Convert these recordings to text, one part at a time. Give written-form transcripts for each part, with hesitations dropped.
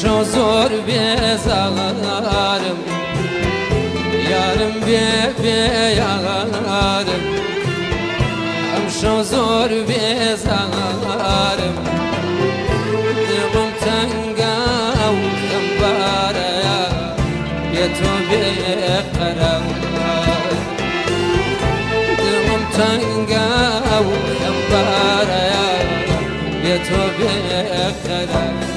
ئەمشەو زۆر بێزارم یارم بێ یارم ئەمشەو زۆر بێزارم دڵم تەنگە و خەمبارەیە بێ تۆ بێقەرار دڵم تەنگە و خەمبارەیە بێ تۆ بێقەرار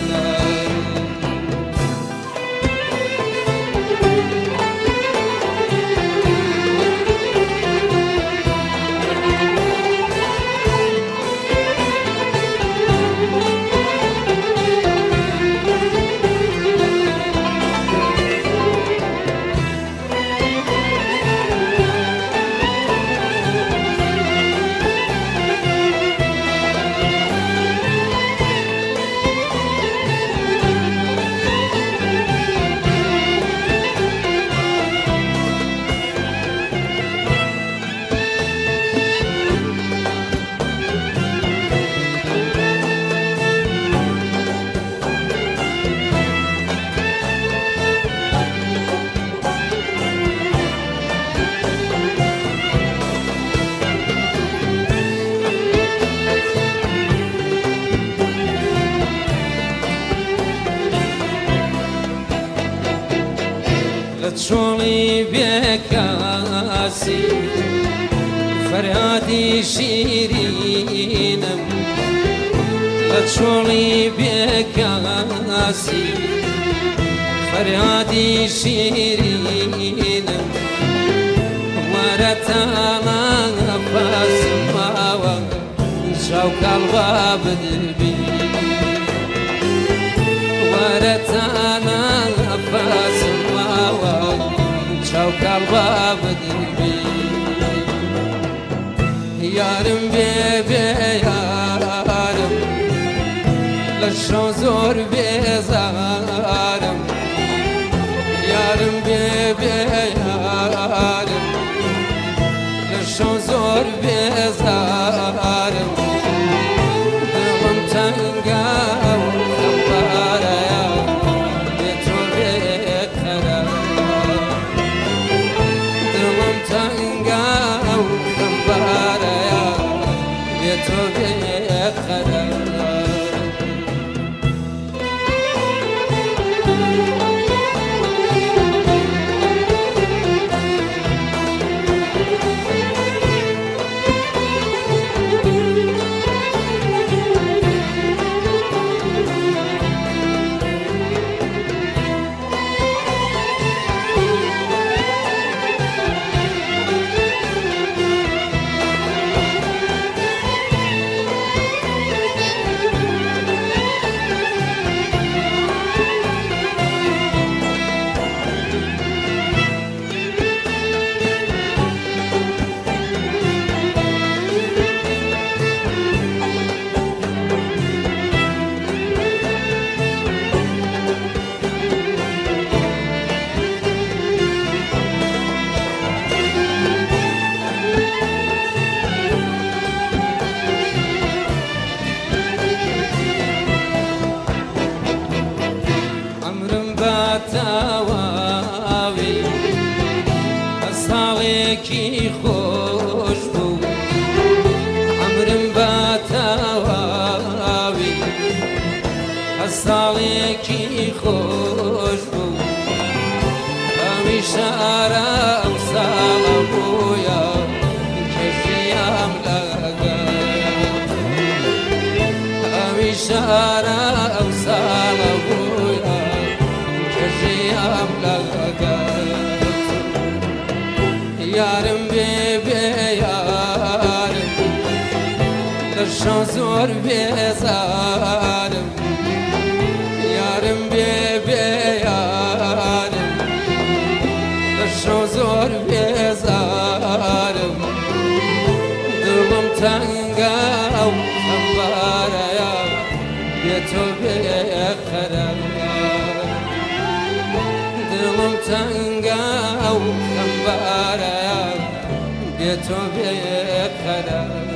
چۆڵی بێکاسی فەریادی شیرینم لە چۆڵی بێکاسی فەریادی شیرینم وەرە تاڵە پاسم ماوە چاو کاڵوا بدبی وەرە تاڵە پاسم چاو کاڵوا بدبی یارم بێ یارم لە شەو زۆر بێزارم یارم بێ یارم لە شەو زۆر بێزارم دڵم تەنگە و خەمبارەیە بێ تۆ بێقەرار دڵم تەنگە و خەمبارەیە بێ تۆ بێقەرار تاواوی ئەساڵێکی خۆش بوو عەمرم بە تاواوی ئەساڵێکی خۆش بوو ئەوی شارە ئەو ساڵە بوویە کەژیام لەگەڵ ئەوی شارە ئەو ساڵە بوویە کەژیام لەگەڵ یارم بێ یارم لە شەو زۆر بێزارم یارم بێ یارم لە شەو زۆر بێزارم دڵم تەنگە و خەمبارەیە بێ تۆ بێقەرار دڵم تەنگە و خەمبارەیە بێ تۆ بێقەرار